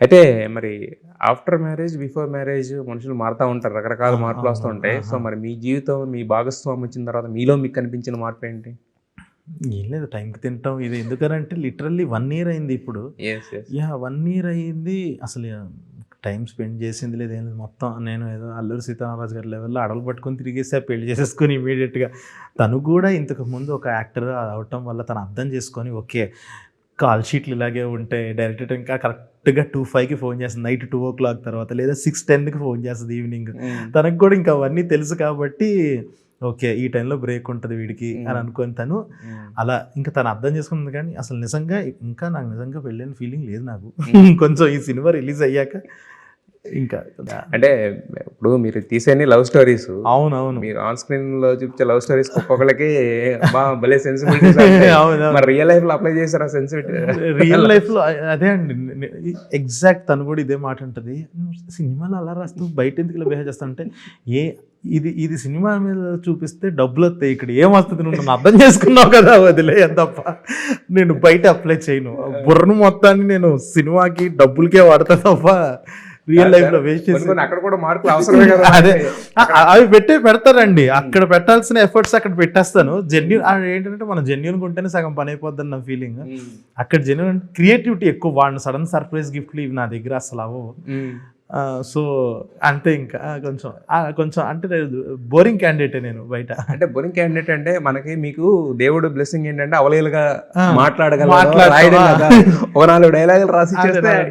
అయితే మరి after marriage, before marriage మనుషులు మారుతూ ఉంటారు. రకరకాల మార్పులు వస్తూ ఉంటాయి. సో మరి మీ జీవితం, మీ భాగస్వామి వచ్చిన తర్వాత మీలో మీకు కనిపించిన మార్పు ఏంటి? ఏం లేదు, టైంకి తింటాం. ఇది ఎందుకనంటే లిటరల్లీ 1 year అయింది ఇప్పుడు. యా 1 year అయ్యింది. అసలు టైం స్పెండ్ చేసింది లేదు, ఏం లేదు. మొత్తం నేను ఏదో అల్లూరి సీతారామరాజు గారి లెవెల్లో అడవులు పట్టుకొని తిరిగేసి పెళ్లి చేసేసుకొని ఇమీడియట్గా. తను కూడా ఇంతకు ముందు ఒక యాక్టర్ అవటం వల్ల తను అర్థం చేసుకొని ఓకే కాల్ షీట్లు ఇలాగే ఉంటాయి, డైరెక్టర్ ఇంకా కరెక్ట్గా 2:05కి ఫోన్ చేస్తుంది నైట్ 2 o'clock తర్వాత, లేదా 6:10కి ఫోన్ చేస్తుంది ఈవినింగ్. తనకు కూడా ఇంకా అవన్నీ తెలుసు కాబట్టి ఓకే ఈ టైంలో బ్రేక్ ఉంటుంది వీడికి అని అనుకొని తను అలా ఇంకా తను అర్థం చేసుకుంది. కానీ అసలు నిజంగా ఇంకా నాకు నిజంగా వెళ్ళిన ఫీలింగ్ లేదు నాకు. కొంచెం ఈ సినిమా రిలీజ్ అయ్యాక ఇంకా అంటే ఇప్పుడు మీరు తీసేని లవ్ స్టోరీస్. అవునవును, మీరు ఆన్ స్క్రీన్ లో చూపించే లవ్ స్టోరీస్ ఒక్కొక్కరికి భలే సెన్సిబిలిటీ. మరి రియల్ లైఫ్ లో అప్లై చేశారా సెన్సిబిలిటీ? రియల్ లైఫ్ లో అదే అండి, ఎగ్జాక్ట్ తను కూడా ఇదే మాట ఉంటుంది. సినిమాలో అలా రాస్తూ బయట ఎందుకు ఇలా బిహేవ్ చేస్తా అంటే, ఇది సినిమా మీద చూపిస్తే డబ్బులు వస్తాయి, ఇక్కడ ఏం వస్తుంది నువ్వు నన్ను అర్థం చేసుకున్నావు కదా వదిలే తప్ప నేను బయట అప్లై చేయను. బుర్రను మొత్తాన్ని నేను సినిమాకి డబ్బులకే వాడతా తప్ప రియల్ లైఫ్ లో వేస్ట్ చేసి అక్కడ కూడా మార్కులు అవసరమే కదా. అదే అవి పెడతారండి, అక్కడ పెట్టాల్సిన ఎఫర్ట్స్ అక్కడ పెట్టేస్తాను. జెన్యూన్ ఏంటంటే మనం జెన్యూన్గా ఉంటేనే సగం పని అయిపోద్దని నా ఫీలింగ్. అక్కడ జెన్యూన్ క్రియేటివిటీ ఎక్కువ వాడిన సడన్ సర్ప్రైజ్ గిఫ్ట్లు ఇవి నా దగ్గర అసలు అవ్వవు. సో అంతే. ఇంకా కొంచెం అంటే బోరింగ్ క్యాండిడేటే నేను బయట. అంటే బోరింగ్ క్యాండిడేట్ అంటే మనకి మీకు దేవుడు బ్లెస్సింగ్ ఏంటంటే అవలేలుగా మాట్లాడగల, ఒక 4 డైలాగులు రాసి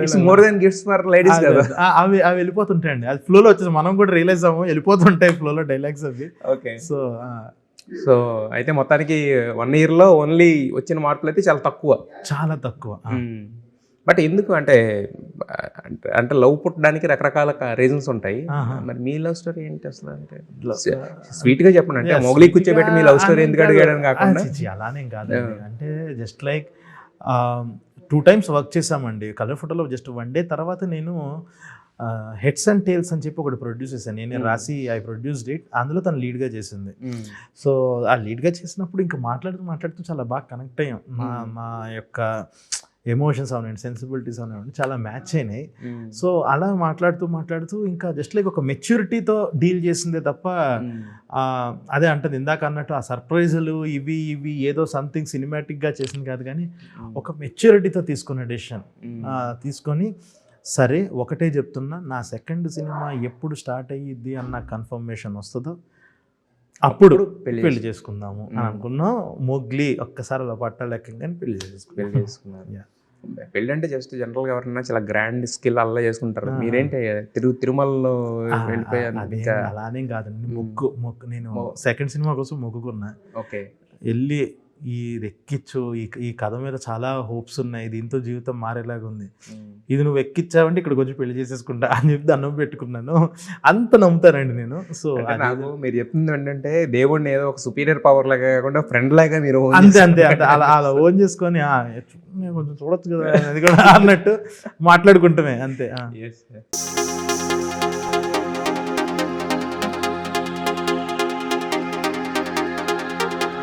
it's more than gifts for ladies కదా. అవి వెళ్ళిపోతుంటాయండి, అది ఫ్లోలో వచ్చేసి మనం కూడా రియలైజ్ అవ్వము, వెళ్ళిపోతుంటాయి ఫ్లోలో డైలాగ్స్ అవి. ఓకే. సో అయితే మొత్తానికి 1 year లో ఓన్లీ వచ్చిన మార్పులు అయితే చాలా తక్కువ. బట్ ఎందుకు అంటే లవ్ పుట్టడానికి రకరకాల రీజన్స్ ఉంటాయి. మరి మీ లవ్ స్టోరీ ఏంటి అసలు? అంటే స్వీట్ గా చెప్పండి. అంటే మొగలి కూర్చోబెట్టి మీ లవ్ స్టోరీ ఎందుకు అడిగాడని కాకుండా అలానేం కాదు. అంటే జస్ట్ లైక్ 2 times వర్క్ చేసామండి కలర్ ఫోటోలో. జస్ట్ 1 day తర్వాత నేను హెడ్స్ అండ్ టేల్స్ అని చెప్పి ఒకటి ప్రొడ్యూస్ చేశాను. నేను రాసి ఐ ప్రొడ్యూస్డ్ ఇట్. అందులో తను లీడ్గా చేసింది. సో ఆ లీడ్గా చేసినప్పుడు ఇంకా మాట్లాడుతూ చాలా బాగా కనెక్ట్ అయ్యాం. మా యొక్క ఎమోషన్స్ అవనండి, సెన్సిబిలిటీస్ అవనండి చాలా మ్యాచ్ అయినాయి. సో అలా మాట్లాడుతూ ఇంకా జస్ట్ లైక్ ఒక మెచ్యూరిటీతో డీల్ చేసిందే తప్ప అదే అంటది ఇందాక అన్నట్టు ఆ సర్ప్రైజులు ఇవి ఏదో సంథింగ్ సినిమాటిక్గా చేసింది కాదు, కానీ ఒక మెచ్యూరిటీతో తీసుకున్న డెసిషన్ తీసుకొని సరే ఒకటే చెప్తున్నా, నా సెకండ్ సినిమా ఎప్పుడు స్టార్ట్ అయ్యిద్ది అన్న కన్ఫర్మేషన్ వస్తుందో అప్పుడు పెళ్లి చేసుకుందాము అని అనుకున్నాం. మొగ్లీ ఒక్కసారి అలా పట్టాలెక్కగానే పెళ్లి చేసుకున్నాను. పెళ్ళి అంటే జస్ట్ జనరల్ గా ఎవరైనా చాలా గ్రాండ్ స్కిల్ అలా చేసుకుంటారు. మీరేంటి తిరుమలలో వెళ్ళిపోయాను? అలానేం కాదండి, మొక్కు నేను సెకండ్ సినిమా కోసం మొక్కుకున్నా. ఓకే. వెళ్ళి ఇది ఎక్కించు, ఈ కథ మీద చాలా హోప్స్ ఉన్నాయి, దీంతో జీవితం మారేలాగా ఉంది, ఇది నువ్వు ఎక్కించావంటే ఇక్కడ కొంచెం పెళ్లి చేసేసుకుంటా అని చెప్పి దండం పెట్టుకున్నాను. అంత నమ్ముతానండి నేను. సో నాకు మీరు చెప్తుంది ఏంటంటే దేవుడిని ఏదో ఒక సుపీరియర్ పవర్ లాగా కాకుండా ఫ్రెండ్ లాగా మీరు అంతే అలా ఓన్ చేసుకొని కొంచెం చూడొచ్చు కదా అది కూడా అన్నట్టు మాట్లాడుకుంటామే అంతే.